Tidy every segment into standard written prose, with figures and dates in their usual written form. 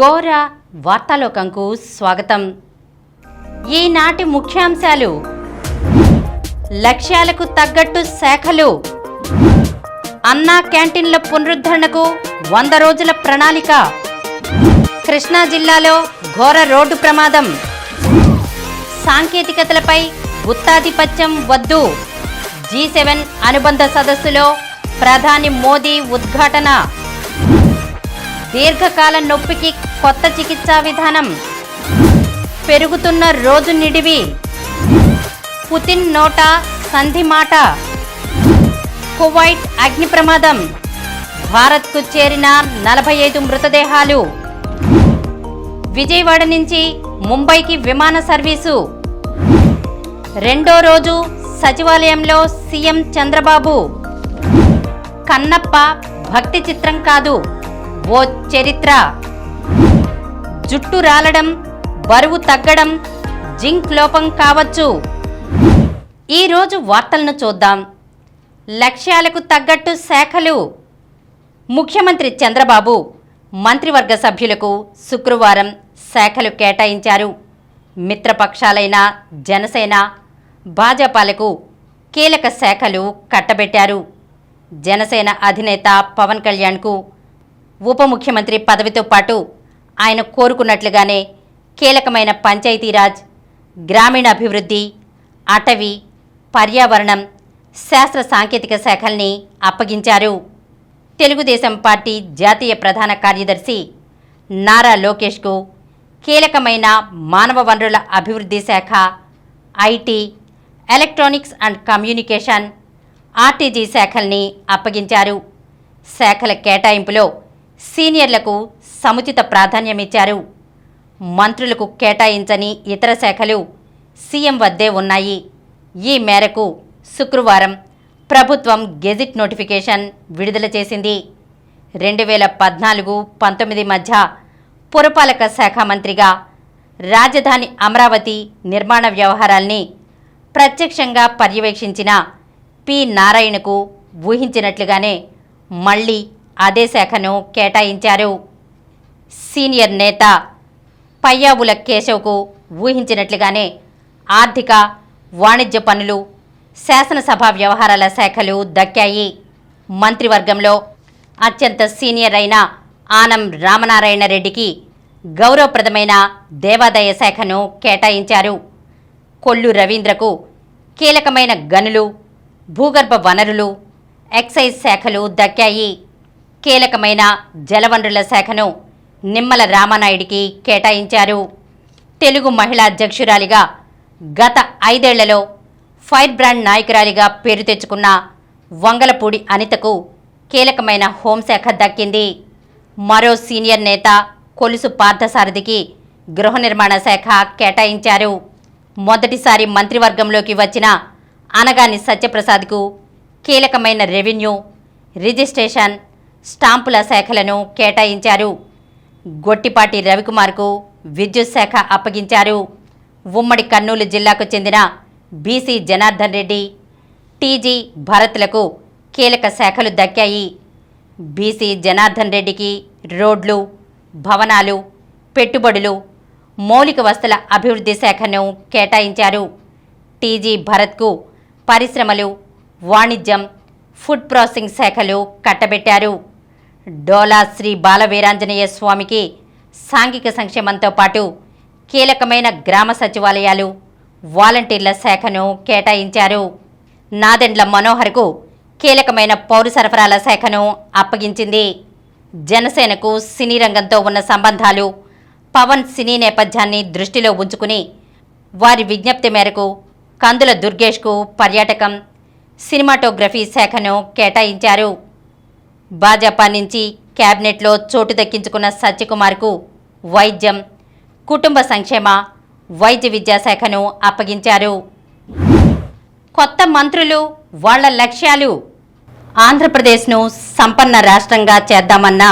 గోర వార్తాలోకంకు స్వాగతం. ఈనాటి ముఖ్యాంశాలు: లక్ష్యాలకు తగ్గట్టు శాఖలు, అన్నా క్యాంటీన్ల పునరుద్ధరణకు 100 రోజుల ప్రణాళిక, కృష్ణా జిల్లాలో ఘోర రోడ్డు ప్రమాదం, సాంకేతికతలపై గుత్తాధిపత్యం వద్దు, G7 అనుబంధ సదస్సులో ప్రధాని మోదీ ఉద్ఘాటన, దీర్ఘకాల నొప్పికి కొత్త చికిత్సా విధానం, పెరుగుతున్న రోజు నిడివి, పుతిన్ నోట సంధి మాట, కువైట్ అగ్ని ప్రమాదం, భారత్కు చేరిన 45 మృతదేహాలు, విజయవాడ నుంచి ముంబైకి విమాన సర్వీసు, రెండో రోజు సచివాలయంలో సీఎం చంద్రబాబు, కన్నప్ప భక్తి చిత్రం కాదు, ఓ చరిత్ర, జుట్టు రాలడం, బరువు తగ్గడం జింక్ లోపం కావచ్చు. ఈరోజు వార్తలను చూద్దాం. లక్ష్యాలకు తగ్గట్టు శాఖలు. ముఖ్యమంత్రి చంద్రబాబు మంత్రివర్గ సభ్యులకు శుక్రవారం శాఖలు కేటాయించారు. మిత్రపక్షాలైన జనసేన, భాజపాలకు కీలక శాఖలు కట్టబెట్టారు. జనసేన అధినేత పవన్ కళ్యాణ్కు ఉప ముఖ్యమంత్రి పదవితో పాటు ఆయన కోరుకున్నట్లుగానే కీలకమైన పంచాయతీరాజ్, గ్రామీణాభివృద్ధి, అటవీ, పర్యావరణం, శాస్త్ర సాంకేతిక శాఖల్ని అప్పగించారు. తెలుగుదేశం పార్టీ జాతీయ ప్రధాన కార్యదర్శి నారా లోకేష్కు కీలకమైన మానవ వనరుల అభివృద్ధి శాఖ, IT, electronics and communication, RTG శాఖల్ని అప్పగించారు. శాఖల కేటాయింపులో సీనియర్లకు సముచిత ప్రాధాన్యమిచ్చారు. మంత్రులకు కేటాయించని ఇతర శాఖలు సీఎం వద్దే ఉన్నాయి. ఈ మేరకు శుక్రవారం ప్రభుత్వం గెజిట్ నోటిఫికేషన్ విడుదల చేసింది. 2014-19 మధ్య పురపాలక శాఖ మంత్రిగా రాజధాని అమరావతి నిర్మాణ వ్యవహారాల్ని ప్రత్యక్షంగా పర్యవేక్షించిన పి నారాయణకు ఊహించినట్లుగానే మళ్లీ అదే శాఖను కేటాయించారు. సీనియర్ నేత పయ్యావుల కేశవ్కు ఊహించినట్లుగానే ఆర్థిక, వాణిజ్య పనులు, శాసనసభ వ్యవహారాల శాఖలు దక్కాయి. మంత్రివర్గంలో అత్యంత సీనియర్ అయిన ఆనం రామనారాయణ రెడ్డికి గౌరవప్రదమైన దేవాదాయ శాఖను కేటాయించారు. కొల్లు రవీంద్రకు కీలకమైన గనులు, భూగర్భ వనరులు, ఎక్సైజ్ శాఖలు దక్కాయి. కీలకమైన జలవనరుల శాఖను నిమ్మల రామానాయుడికి కేటాయించారు. తెలుగు మహిళా అధ్యక్షురాలిగా గత 5 ఏళ్లలో ఫైర్ బ్రాండ్ నాయకురాలిగా పేరు తెచ్చుకున్న వంగలపూడి అనితకు కీలకమైన హోంశాఖ దక్కింది. మరో సీనియర్ నేత కొలుసు పార్థసారథికి గృహ నిర్మాణ శాఖ కేటాయించారు. మొదటిసారి మంత్రివర్గంలోకి వచ్చిన అనగాని సత్యప్రసాద్కు కీలకమైన రెవెన్యూ, రిజిస్ట్రేషన్, స్టాంపుల శాఖలను కేటాయించారు. గొట్టిపాటి రవికుమార్కు విద్యుత్ శాఖ అప్పగించారు. ఉమ్మడి కర్నూలు జిల్లాకు చెందిన బీసీ జనార్దన్ రెడ్డి, టీజీ భరత్లకు కీలక శాఖలు దక్కాయి. బీసీ జనార్దన్ రెడ్డికి రోడ్లు, భవనాలు, పెట్టుబడులు, మౌలిక వస్తుల అభివృద్ధి శాఖను కేటాయించారు. టీజీ భరత్కు పరిశ్రమలు, వాణిజ్యం, ఫుడ్ ప్రాసెసింగ్ శాఖలు కట్టబెట్టారు. డోలా శ్రీ బాలవీరాంజనేయ స్వామికి సాంఘిక సంక్షేమంతో పాటు కీలకమైన గ్రామ సచివాలయాలు, వాలంటీర్ల శాఖను కేటాయించారు. నాదెండ్ల మనోహర్కు కీలకమైన పౌర సరఫరాల శాఖను అప్పగించింది. జనసేనకు సినీ రంగంతో ఉన్న సంబంధాలు, పవన్ సినీ నేపథ్యాన్ని దృష్టిలో ఉంచుకుని వారి విజ్ఞప్తి మేరకు కందుల దుర్గేష్కు పర్యాటకం, సినిమాటోగ్రఫీ శాఖను కేటాయించారు. భాజపా నుంచి క్యాబినెట్లో చోటు దక్కించుకున్న సత్యకుమార్కు వైద్యం, కుటుంబ సంక్షేమ, వైద్య విద్యాశాఖను అప్పగించారు. కొత్త మంత్రులు, వాళ్ల లక్ష్యాలు. ఆంధ్రప్రదేశ్ను సంపన్న రాష్ట్రంగా చేద్దామన్న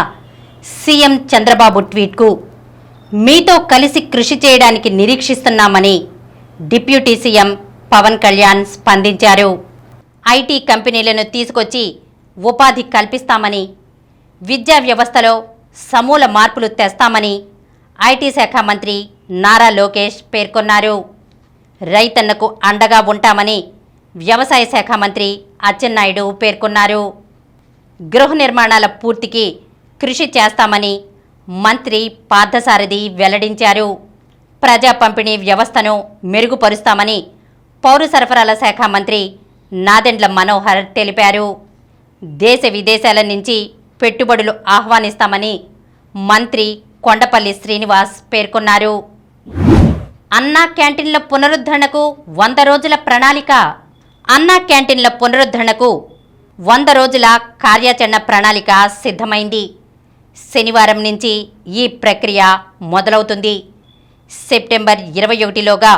సీఎం చంద్రబాబు ట్వీట్కు మీతో కలిసి కృషి చేయడానికి నిరీక్షిస్తున్నామని డిప్యూటీ సీఎం పవన్ కళ్యాణ్ స్పందించారు. ఐటీ కంపెనీలను తీసుకొచ్చి ఉపాధి కల్పిస్తామని, విద్యా వ్యవస్థలో సమూల మార్పులు తెస్తామని ఐటీ శాఖ మంత్రి నారా లోకేష్ పేర్కొన్నారు. రైతన్నకు అండగా ఉంటామని వ్యవసాయ శాఖ మంత్రి అచ్చెన్నాయుడు పేర్కొన్నారు. గృహ నిర్మాణాల పూర్తికి కృషి చేస్తామని మంత్రి పార్థసారథి వెల్లడించారు. ప్రజా పంపిణీ వ్యవస్థను మెరుగుపరుస్తామని పౌర సరఫరాల శాఖ మంత్రి నాదెండ్ల మనోహర్ తెలిపారు. దేశ విదేశాల నుంచి పెట్టుబడులు ఆహ్వానిస్తామని మంత్రి కొండపల్లి శ్రీనివాస్ పేర్కొన్నారు. అన్నా క్యాంటీన్ల పునరుద్ధరణకు 100 రోజుల ప్రణాళిక. అన్నా క్యాంటీన్ల పునరుద్ధరణకు 100 రోజుల కార్యాచరణ ప్రణాళిక సిద్ధమైంది. శనివారం నుంచి ఈ ప్రక్రియ మొదలవుతుంది. సెప్టెంబర్ 21లోగా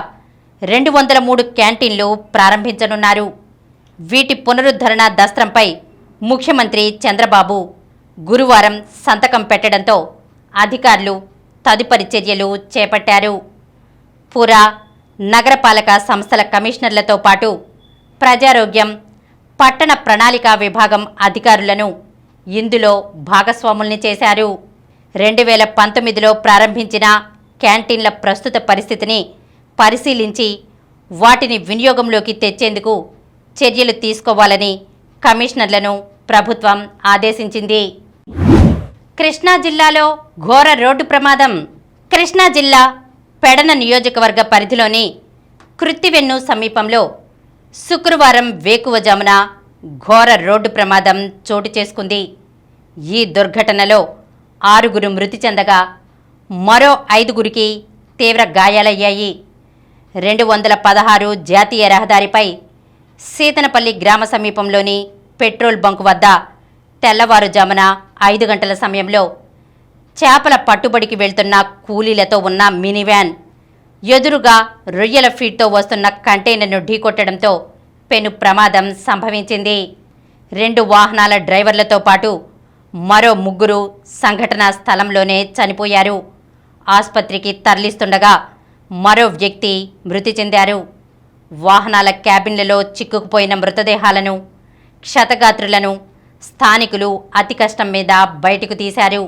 203 క్యాంటీన్లు ప్రారంభించనున్నారు. వీటి పునరుద్ధరణ దస్త్రంపై ముఖ్యమంత్రి చంద్రబాబు గురువారం సంతకం పెట్టడంతో అధికారులు తదుపరి చర్యలు చేపట్టారు. పుర, నగరపాలక సంస్థల కమిషనర్లతో పాటు ప్రజారోగ్యం, పట్టణ ప్రణాళిక విభాగం అధికారులను ఇందులో భాగస్వాముల్ని చేశారు. 2019లో ప్రారంభించిన క్యాంటీన్ల ప్రస్తుత పరిస్థితిని పరిశీలించి వాటిని వినియోగంలోకి తెచ్చేందుకు చర్యలు తీసుకోవాలని కమిషనర్లను ప్రభుత్వం ఆదేశించింది. కృష్ణా జిల్లాలో ఘోర రోడ్డు ప్రమాదం. కృష్ణా జిల్లా పెడన నియోజకవర్గ పరిధిలోని కృత్తివెన్ను సమీపంలో శుక్రవారం వేకువజామున ఘోర రోడ్డు ప్రమాదం చోటు చేసుకుంది. ఈ దుర్ఘటనలో 6 మృతి చెందగా మరో 5 తీవ్ర గాయాలయ్యాయి. 216 జాతీయ రహదారిపై సీతనపల్లి గ్రామ సమీపంలోని పెట్రోల్ బంకు వద్ద తెల్లవారుజామున 5 గంటల సమయంలో చేపల పట్టుబడికి వెళ్తున్న కూలీలతో ఉన్న మినీ వ్యాన్ ఎదురుగా రొయ్యల ఫీడ్తో వస్తున్న కంటైనర్ను ఢీకొట్టడంతో పెను ప్రమాదం సంభవించింది. 2 వాహనాల డ్రైవర్లతో పాటు మరో 3 సంఘటనా స్థలంలోనే చనిపోయారు. ఆసుపత్రికి తరలిస్తుండగా మరో వ్యక్తి మృతి చెందారు. వాహనాల క్యాబిన్లలో చిక్కుకుపోయిన మృతదేహాలను, క్షతగాత్రులను స్థానికులు అతి కష్టం మీద బయటకు తీశారు.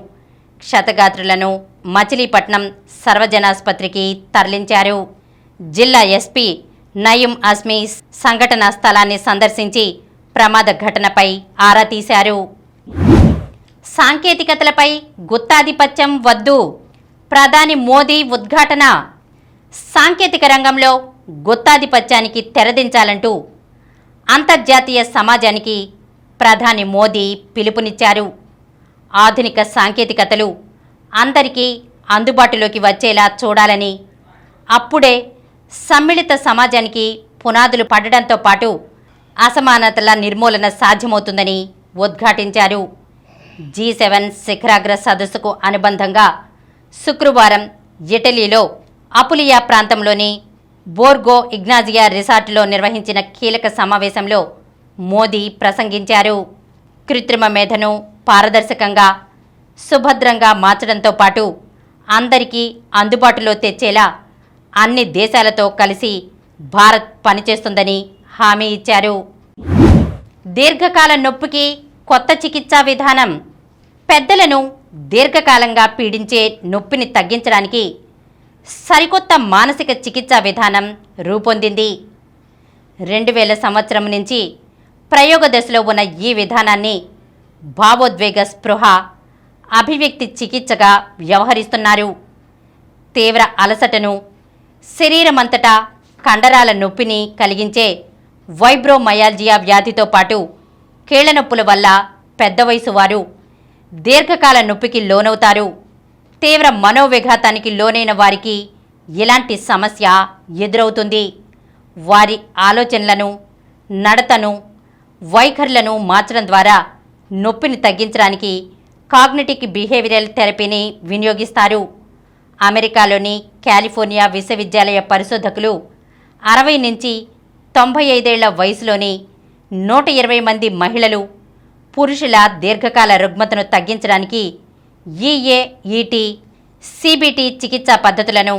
క్షతగాత్రులను మచిలీపట్నం సర్వజనాసుపత్రికి తరలించారు. జిల్లా ఎస్పీ నయీం అస్మీ సంఘటనా స్థలాన్ని సందర్శించి ప్రమాద ఘటనపై ఆరా తీశారు. సాంకేతికతలపై గుత్తాధిపత్యం వద్దు, ప్రధాని మోదీ ఉద్ఘాటన. సాంకేతిక రంగంలో గుత్తాధిపత్యానికి తెరదించాలంటూ అంతర్జాతీయ సమాజానికి ప్రధాని మోదీ పిలుపునిచ్చారు. ఆధునిక సాంకేతికతలు అందరికీ అందుబాటులోకి వచ్చేలా చూడాలని, అప్పుడే సమ్మిళిత సమాజానికి పునాదులు పడడంతో పాటు అసమానతల నిర్మూలన సాధ్యమవుతుందని ఉద్ఘాటించారు. G7 శిఖరాగ్ర సదస్సుకు అనుబంధంగా శుక్రవారం ఇటలీలో అపులియా ప్రాంతంలోని బోర్గో ఇగ్నాజియా రిసార్ట్లో నిర్వహించిన కీలక సమావేశంలో మోదీ ప్రసంగించారు. కృత్రిమ మేధను పారదర్శకంగా, సుభద్రంగా మార్చడంతో పాటు అందరికీ అందుబాటులో తెచ్చేలా అన్ని దేశాలతో కలిసి భారత్ పనిచేస్తుందని హామీ ఇచ్చారు. దీర్ఘకాల నొప్పికి కొత్త చికిత్సా విధానం. పెద్దలను దీర్ఘకాలంగా పీడించే నొప్పిని తగ్గించడానికి సరికొత్త మానసిక చికిత్సా విధానం రూపొందింది. 2000 సంవత్సరం నుంచి ప్రయోగ దశలో ఉన్న ఈ విధానాన్ని భావోద్వేగ స్పృహ అభివ్యక్తి చికిత్సగా వ్యవహరిస్తున్నారు. తీవ్ర అలసటను, శరీరమంతటా కండరాల నొప్పిని కలిగించే వైబ్రోమయాల్జియా వ్యాధితో పాటు కీళ్ల నొప్పుల వల్ల పెద్ద వయసు వారు దీర్ఘకాల నొప్పికి లోనవుతారు. తీవ్ర మనోవిఘాతానికి లోనైన వారికి ఇలాంటి సమస్య ఎదురవుతుంది. వారి ఆలోచనలను, నడతను, వైఖరులను మార్చడం ద్వారా నొప్పిని తగ్గించడానికి కాగ్నిటివ్ బిహేవియరల్ థెరపీని వినియోగిస్తారు. అమెరికాలోని కాలిఫోర్నియా విశ్వవిద్యాలయ పరిశోధకులు 60 నుంచి 95 ఏళ్ల వయసులోని 120 మంది మహిళలు, పురుషుల దీర్ఘకాల రుగ్మతను తగ్గించడానికి ఈఏఈటీ, సిబిటి చికిత్సా పద్ధతులను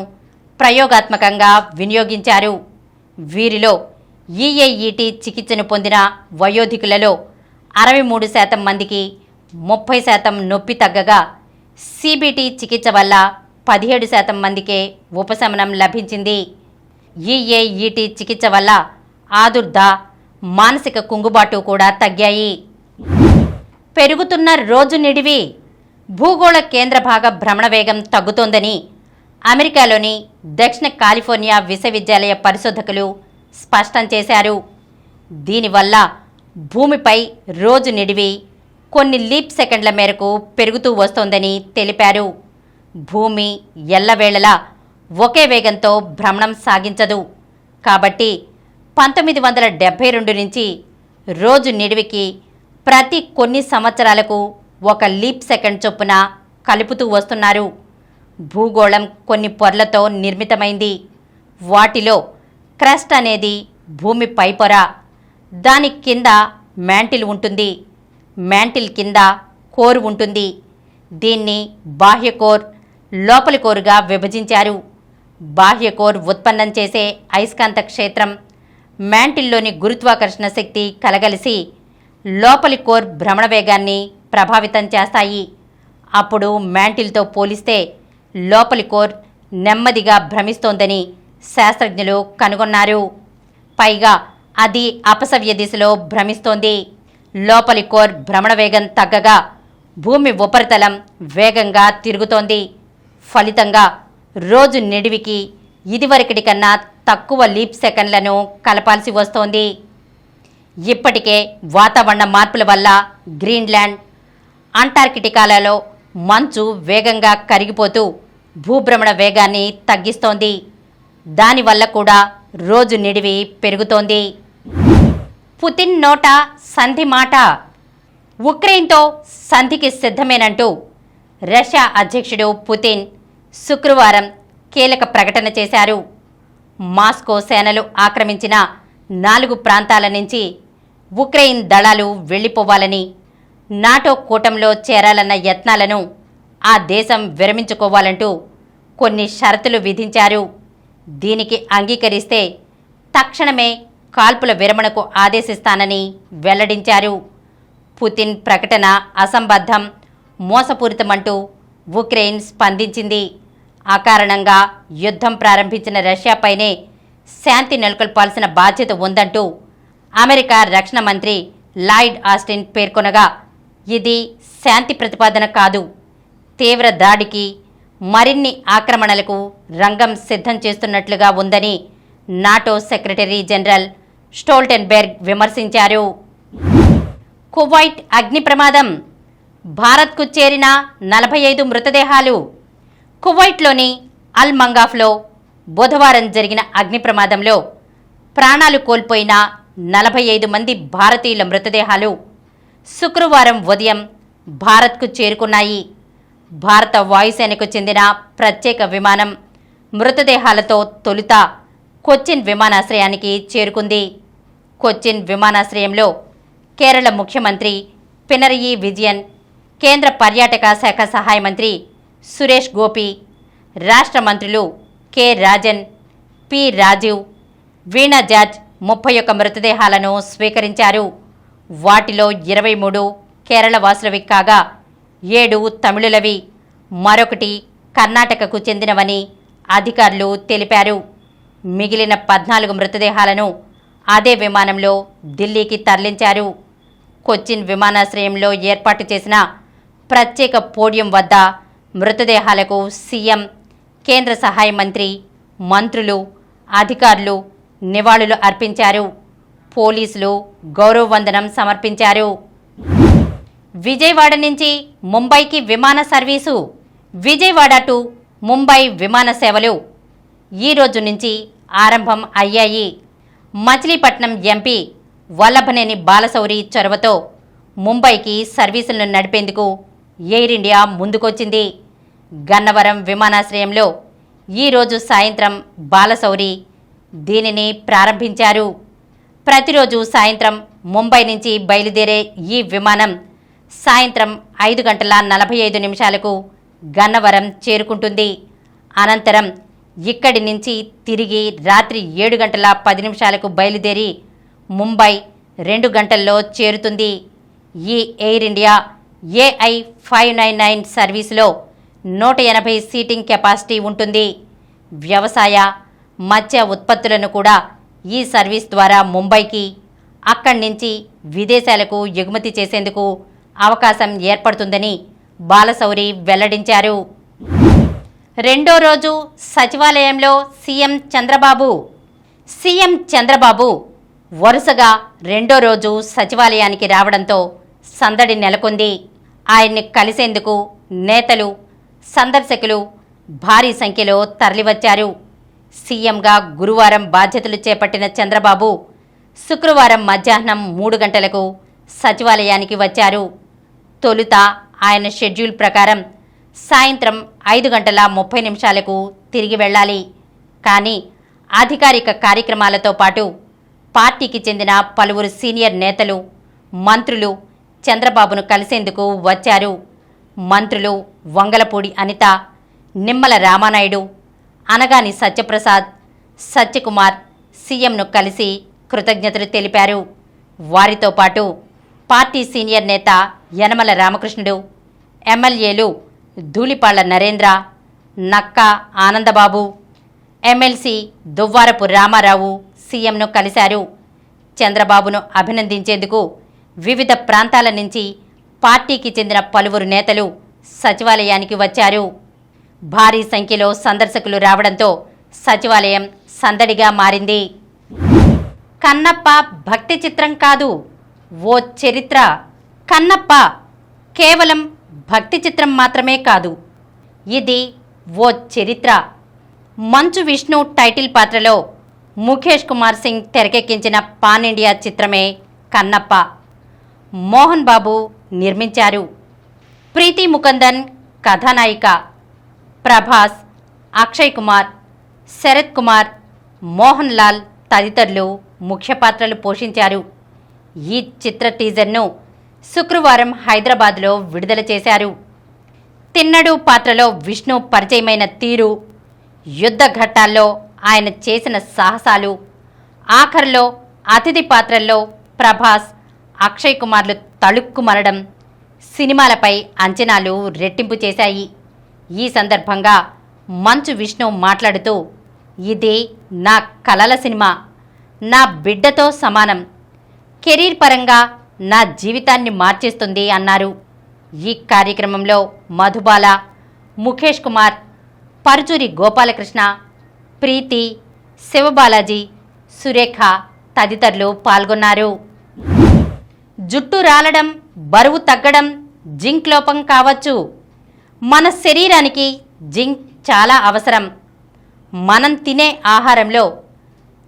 ప్రయోగాత్మకంగా వినియోగించారు. వీరిలో ఈఏఈటీ చికిత్సను పొందిన వయోధికులలో 63% మందికి 30% నొప్పి తగ్గగా, సిబిటి చికిత్స వల్ల 17% మందికే ఉపశమనం లభించింది. ఈఏఈటీ చికిత్స వల్ల ఆదుర్ద, మానసిక కుంగుబాటు కూడా తగ్గాయి. పెరుగుతున్న రోజు నిడివి, భూగోళ కేంద్ర భాగ భ్రమణ వేగం తగ్గుతోందని అమెరికాలోని దక్షిణ కాలిఫోర్నియా విశ్వవిద్యాలయ పరిశోధకులు స్పష్టం చేశారు. దీనివల్ల భూమిపై రోజు నిడివి కొన్ని లీప్ సెకండ్ల మేరకు పెరుగుతూ వస్తోందని తెలిపారు. భూమి ఎల్లవేళలా ఒకే వేగంతో భ్రమణం సాగించదు. కాబట్టి 1972 నుంచి రోజు నిడివికి ప్రతి కొన్ని సంవత్సరాలకు ఒక లీప్ సెకండ్ చొప్పున కలుపుతూ వస్తున్నారు. భూగోళం కొన్ని పొరలతో నిర్మితమైంది. వాటిలో క్రస్ట్ అనేది భూమి పైపొర, దాని కింద మ్యాంటిల్ ఉంటుంది. మ్యాంటిల్ కింద కోర్ ఉంటుంది. దీన్ని బాహ్య కోర్, లోపలి కోరుగా విభజించారు. బాహ్య కోర్ ఉత్పన్నం చేసే అయస్కాంత క్షేత్రం, మ్యాంటిల్లోని గురుత్వాకర్షణ శక్తి కలగలిసి లోపలి కోర్ భ్రమణ వేగాన్ని ప్రభావితం చేస్తాయి. అప్పుడు మ్యాంటిల్తో పోలిస్తే లోపలి కోర్ నెమ్మదిగా భ్రమిస్తోందని శాస్త్రజ్ఞులు కనుగొన్నారు. పైగా అది అపసవ్య దిశలో భ్రమిస్తోంది. లోపలి కోర్ భ్రమణ వేగం తగ్గగా భూమి ఉపరితలం వేగంగా తిరుగుతోంది. ఫలితంగా రోజు నిడివికి ఇదివరకటి కన్నా తక్కువ లీప్ సెకండ్లను కలపాల్సి వస్తోంది. ఇప్పటికే వాతావరణ మార్పుల వల్ల గ్రీన్లాండ్, అంటార్కిటికాలలో మంచు వేగంగా కరిగిపోతూ భూభ్రమణ వేగాన్ని తగ్గిస్తోంది. దానివల్ల కూడా రోజు నిడివి పెరుగుతోంది. పుతిన్ నోట సంధి మాట, ఉక్రెయిన్తో సంధికి సిద్ధమేనంటూ రష్యా అధ్యక్షుడు పుతిన్ శుక్రవారం కీలక ప్రకటన చేశారు. మాస్కో సేనలు ఆక్రమించిన 4 ప్రాంతాల నుంచి ఉక్రెయిన్ దళాలు వెళ్లిపోవాలని, నాటో కూటమిలో చేరాలన్న యత్నాలను ఆ దేశం విరమించుకోవాలంటూ కొన్ని షరతులు విధించారు. దీనికి అంగీకరిస్తే తక్షణమే కాల్పుల విరమణకు ఆదేశిస్తానని వెల్లడించారు. పుతిన్ ప్రకటన అసంబద్ధం, మోసపూరితమంటూ ఉక్రెయిన్ స్పందించింది. అకారణంగా యుద్ధం ప్రారంభించిన రష్యాపైనే శాంతి నెలకొల్పాల్సిన బాధ్యత ఉందంటూ అమెరికా రక్షణ మంత్రి లాయిడ్ ఆస్టిన్ పేర్కొనగా, ఇది శాంతి ప్రతిపాదన కాదు, తీవ్ర దాడికి, మరిన్ని ఆక్రమణలకు రంగం సిద్ధం చేస్తున్నట్లుగా ఉందని నాటో సెక్రటరీ జనరల్ స్టోల్టెన్బెర్గ్ విమర్శించారు. కువైట్ అగ్ని ప్రమాదం, భారత్కు చేరిన 45 మృతదేహాలు. కువైట్లోని అల్ మంగాఫ్లో బుధవారం జరిగిన అగ్ని ప్రమాదంలో ప్రాణాలు కోల్పోయిన 45 మంది భారతీయుల మృతదేహాలు శుక్రవారం ఉదయం భారత్కు చేరుకున్నాయి. భారత వాయుసేనకు చెందిన ప్రత్యేక విమానం మృతదేహాలతో తొలుత కొచ్చిన్ విమానాశ్రయానికి చేరుకుంది. కొచ్చిన్ విమానాశ్రయంలో కేరళ ముఖ్యమంత్రి పినరయి విజయన్, కేంద్ర పర్యాటక శాఖ సహాయ మంత్రి సురేష్ గోపి, రాష్ట్ర మంత్రులు కె రాజన్, పి రాజీవ్, వీణా జార్జ్ 31 మృతదేహాలను స్వీకరించారు. వాటిలో 23 కేరళ వాసులవి కాగా 7 తమిళులవి, మరొకటి కర్ణాటకకు చెందినవని అధికారులు తెలిపారు. మిగిలిన 14 మృతదేహాలను అదే విమానంలో ఢిల్లీకి తరలించారు. కొచ్చిన్ విమానాశ్రయంలో ఏర్పాటు చేసిన ప్రత్యేక పోడియం వద్ద మృతదేహాలకు సీఎం, కేంద్ర సహాయ మంత్రి, మంత్రులు, అధికారులు నివాళులు అర్పించారు. పోలీసులు గౌరవ వందనం సమర్పించారు. విజయవాడ నుంచి ముంబైకి విమాన సర్వీసు. విజయవాడ టు ముంబై విమాన సేవలు ఈ రోజు నుంచి ఆరంభం అయ్యాయి. మచిలీపట్నం ఎంపీ వల్లభనేని బాలశౌరి చొరవతో ముంబైకి సర్వీసులను నడిపేందుకు ఎయిర్ ఇండియా ముందుకొచ్చింది. గన్నవరం విమానాశ్రయంలో ఈరోజు సాయంత్రం బాలశౌరి దీనిని ప్రారంభించారు. ప్రతిరోజు సాయంత్రం ముంబై నుంచి బయలుదేరే ఈ విమానం సాయంత్రం 5:45 గన్నవరం చేరుకుంటుంది. అనంతరం ఇక్కడి నుంచి తిరిగి రాత్రి 7:10 బయలుదేరి ముంబై 2 గంటల్లో చేరుతుంది. ఈ air India AI 599 సర్వీసులో 180 seating capacity ఉంటుంది. వ్యవసాయ, మత్స్య ఉత్పత్తులను కూడా ఈ సర్వీస్ ద్వారా ముంబైకి, అక్కడి నుంచి విదేశాలకు ఎగుమతి చేసేందుకు అవకాశం ఏర్పడుతుందని బాలశౌరి వెల్లడించారు. రెండో రోజు సచివాలయంలో సీఎం చంద్రబాబు వరుసగా రెండో రోజు సచివాలయానికి రావడంతో సందడి నెలకొంది. ఆయన్ని కలిసేందుకు నేతలు, సందర్శకులు భారీ సంఖ్యలో తరలివచ్చారు. సీఎంగా గురువారం బాధ్యతలు చేపట్టిన చంద్రబాబు శుక్రవారం మధ్యాహ్నం 3 గంటలకు సచివాలయానికి వచ్చారు. తొలుత ఆయన షెడ్యూల్ ప్రకారం సాయంత్రం 5:30 తిరిగి వెళ్ళాలి. కానీ అధికారిక కార్యక్రమాలతో పాటు పార్టీకి చెందిన పలువురు సీనియర్ నేతలు, మంత్రులు చంద్రబాబును కలిసేందుకు వచ్చారు. మంత్రులు వంగలపూడి అనిత, నిమ్మల రామానాయుడు, అనగాని సత్యప్రసాద్, సత్యకుమార్ సీఎంను కలిసి కృతజ్ఞతలు తెలిపారు. వారితో పాటు పార్టీ సీనియర్ నేత యనమల రామకృష్ణుడు, ఎమ్మెల్యేలు ధూళిపాళ్ల నరేంద్ర, నక్కా ఆనందబాబు, ఎమ్మెల్సీ దువ్వారపు రామారావు సీఎంను కలిశారు. చంద్రబాబును అభినందించేందుకు వివిధ ప్రాంతాల నుంచి పార్టీకి చెందిన పలువురు నేతలు సచివాలయానికి వచ్చారు. భారీ సంఖ్యలో సందర్శకులు రావడంతో సచివాలయం సందడిగా మారింది. కన్నప్ప భక్తి చిత్రం కాదు, ఓ చరిత్ర. కన్నప్ప కేవలం భక్తి చిత్రం మాత్రమే కాదు, ఇది ఓ చరిత్ర. మంచు విష్ణు టైటిల్ పాత్రలో ముఖేష్ కుమార్ సింగ్ తెరకెక్కించిన పాన్ ఇండియా చిత్రమే కన్నప్ప. మోహన్ బాబు నిర్మించారు. ప్రీతి ముకుందన్ కథానాయిక. ప్రభాస్, అక్షయ్ కుమార్, శరత్ కుమార్, మోహన్ లాల్ తదితరులు ముఖ్య పాత్రలు పోషించారు. ఈ చిత్ర టీజర్ను శుక్రవారం హైదరాబాద్లో విడుదల చేశారు. తిన్నడు పాత్రలో విష్ణు పరిచయమైన తీరు, యుద్ధ ఘట్టాల్లో ఆయన చేసిన సాహసాలు, ఆఖరిలో అతిథి పాత్రల్లో ప్రభాస్, అక్షయ్ కుమార్లు తళుక్కుమనడం సినిమాలపై అంచనాలు రెట్టింపు చేశాయి. ఈ సందర్భంగా మంచు విష్ణు మాట్లాడుతూ, ఇది నా కలల సినిమా, నా బిడ్డతో సమానం, కెరీర్ పరంగా నా జీవితాన్ని మార్చేస్తుంది అన్నారు. ఈ కార్యక్రమంలో మధుబాల, ముఖేష్ కుమార్, పరుచూరి గోపాలకృష్ణ, ప్రీతి, శివబాలాజీ, సురేఖ తదితరులు పాల్గొన్నారు. జుట్టు రాలడం, బరువు తగ్గడం జింక్ లోపం కావచ్చు. మన శరీరానికి జింక్ చాలా అవసరం. మనం తినే ఆహారంలో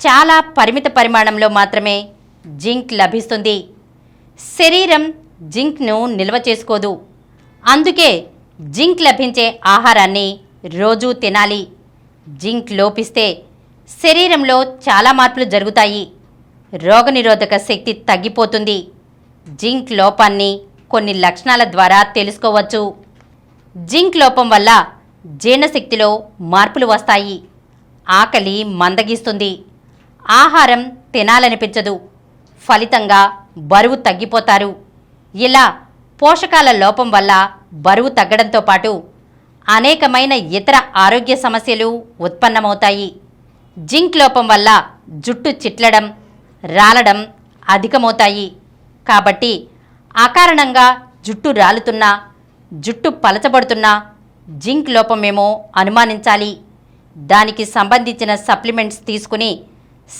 చాలా పరిమిత పరిమాణంలో మాత్రమే జింక్ లభిస్తుంది. శరీరం జింక్ను నిల్వ చేసుకోదు. అందుకే జింక్ లభించే ఆహారాన్ని రోజూ తినాలి. జింక్ లోపిస్తే శరీరంలో చాలా మార్పులు జరుగుతాయి. రోగనిరోధక శక్తి తగ్గిపోతుంది. జింక్ లోపాన్ని కొన్ని లక్షణాల ద్వారా తెలుసుకోవచ్చు. జింక్ లోపం వల్ల జీర్ణశక్తిలో మార్పులు వస్తాయి. ఆకలి మందగిస్తుంది. ఆహారం తినాలనిపించదు. ఫలితంగా బరువు తగ్గిపోతారు. ఇలా పోషకాల లోపం వల్ల బరువు తగ్గడంతో పాటు అనేకమైన ఇతర ఆరోగ్య సమస్యలు ఉత్పన్నమవుతాయి. జింక్ లోపం వల్ల జుట్టు చిట్లడం, రాలడం అధికమవుతాయి. కాబట్టి అకారణంగా జుట్టు రాలుతున్నా, జుట్టు పలచబడుతున్నా జింక్ లోపమేమో అనుమానించాలి. దానికి సంబంధించిన సప్లిమెంట్స్ తీసుకుని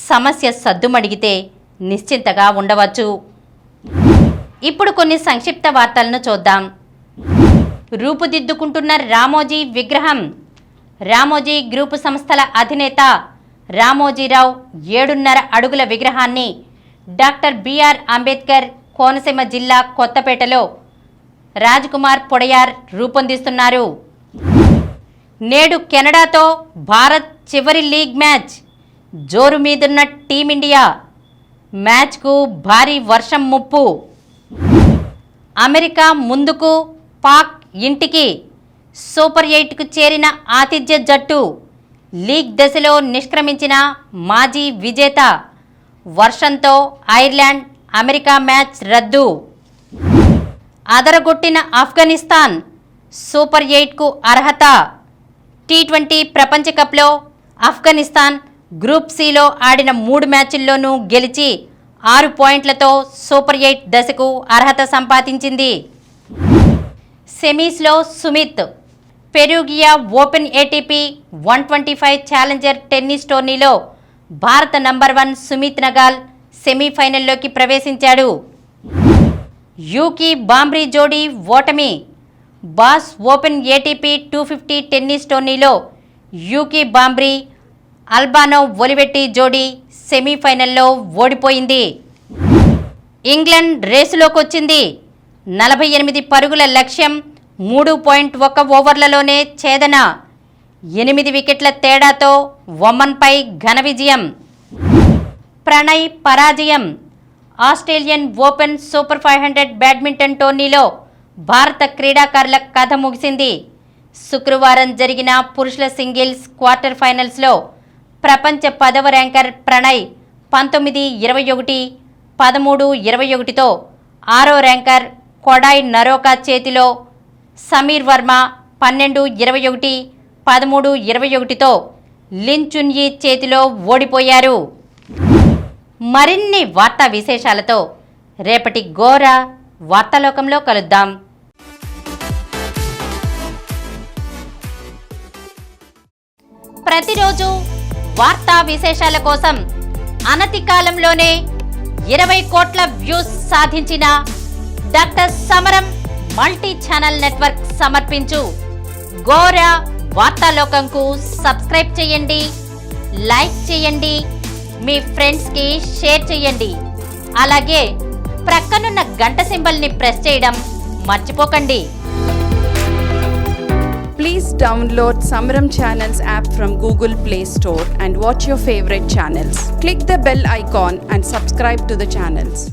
సమస్య సద్దుమణిగితే నిశ్చింతగా ఉండవచ్చు. ఇప్పుడు కొన్ని సంక్షిప్త వార్తలను చూద్దాం. రూపుదిద్దుకుంటున్న రామోజీ విగ్రహం. రామోజీ గ్రూపు సంస్థల అధినేత రామోజీరావు 7.5 అడుగుల విగ్రహాన్ని డాక్టర్ బిఆర్ అంబేద్కర్ కోనసీమ జిల్లా కొత్తపేటలో రాజ్కుమార్ పొడయార్ రూపొందిస్తున్నారు. నేడు కెనడాతో భారత్ చివరి లీగ్ మ్యాచ్. జోరు మీదున్న టీమిండియా. మ్యాచ్కు భారీ వర్షం ముప్పు. అమెరికా ముందుకు, పాక్ ఇంటికి. సూపర్ 8కు చేరిన ఆతిథ్య జట్టు. లీగ్ దశలో నిష్క్రమించిన మాజీ విజేత. వర్షంతో ఐర్లాండ్, అమెరికా మ్యాచ్ రద్దు. అదరగొట్టిన ఆఫ్ఘనిస్తాన్. సూపర్ 8కు అర్హత. టీ20 ప్రపంచ కప్లో ఆఫ్ఘనిస్తాన్ గ్రూప్ సిలో ఆడిన 3 మ్యాచ్ల్లోనూ గెలిచి 6 పాయింట్లతో సూపర్ 8 దశకు అర్హత సంపాదించింది. సెమీస్లో Sumit Perugia open ATP 125 challenger tennis టోర్నీలో భారత నంబర్ 1 సుమిత్ నగాల్ సెమీఫైనల్లోకి ప్రవేశించాడు. యూకీ బాంబ్రీ జోడీ ఓటమి. బాస్ ఓపెన్ ఏటీపీ 250 టెన్నిస్ టోర్నీలో యూకీ బాంబ్రీ అల్బానో ఒలివెట్టి జోడీ సెమీఫైనల్లో ఓడిపోయింది. ఇంగ్లాండ్ రేసులోకొచ్చింది. 48 పరుగుల లక్ష్యం 3.1 ఓవర్లలోనే ఛేదన. 8 వికెట్ల తేడాతో ఒమన్పై ఘన విజయం. ప్రణయ్ పరాజయం. ఆస్ట్రేలియన్ ఓపెన్ సూపర్ 500 బ్యాడ్మింటన్ టోర్నీలో భారత క్రీడాకారుల కథ ముగిసింది. శుక్రవారం జరిగిన పురుషుల సింగిల్స్ క్వార్టర్ ఫైనల్స్లో ప్రపంచ 10వ ర్యాంకర్ ప్రణయ్ 19-21, 13-21తో 6వ ర్యాంకర్ కొడాయ్ నరోకా చేతిలో సమీర్ వర్మ 12-21, 13-21తో లిన్ చున్యీ చేతిలో ఓడిపోయారు. మరిన్ని వార్తా విశేషాలతో రేపటి గోరా వార్తాలోకంలో కలుద్దాం. ప్రతిరోజు వార్తా విశేషాల కోసం అనతి కాలంలోనే 20 కోట్ల వ్యూస్ సాధించిన డాక్టర్ సమరం మల్టీ ఛానల్ నెట్వర్క్ సమర్పించు గోరా వార్తాలోకంకు సబ్స్క్రైబ్ చేయండి, లైక్ చేయండి, మీ ఫ్రెండ్స్కి షేర్ చేయండి. అలాగే ప్రక్కనున్న గంట సింబల్ని ప్రెస్ చేయడం మర్చిపోకండి. Please download Samaram Channels app from Google Play Store and watch your favorite channels. Click the bell icon and subscribe to the channels.